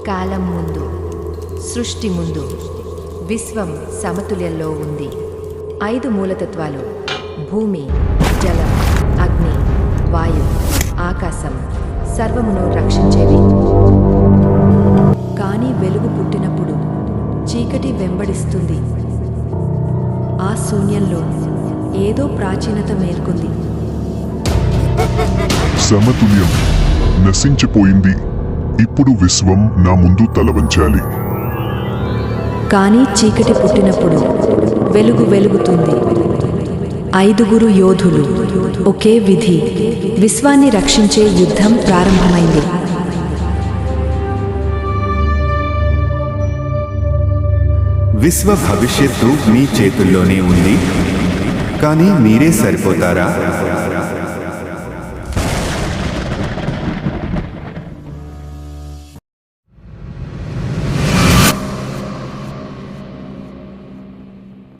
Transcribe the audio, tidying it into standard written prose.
కాలం ముందు, సృష్టి ముందు విశ్వం సమతుల్యంలో ఉంది. 5 మూలతత్వాలు: భూమి, జలం, అగ్ని, వాయు, ఆకాశం సర్వమును రక్షించేవి. కానీ వెలుగు పుట్టినప్పుడు చీకటి వెంబడిస్తుంది. ఆ శూన్యంలో ఏదో ప్రాచీనత మేల్కొంది. సమతుల్యం నశించిపోయింది. ఇప్పుడు విశ్వం నా ముందు తలవంచాలి. కానీ చీకటి పుట్టినప్పుడు వెలుగు వెలుగుతుంది. 5 యోధులు, ఒకే విధి. విశ్వాన్ని రక్షించే యుద్ధం ప్రారంభమైంది. విశ్వ భవిష్యత్తు మీ చేతుల్లోనే ఉంది. కానీ మీరే సరిపోతారా?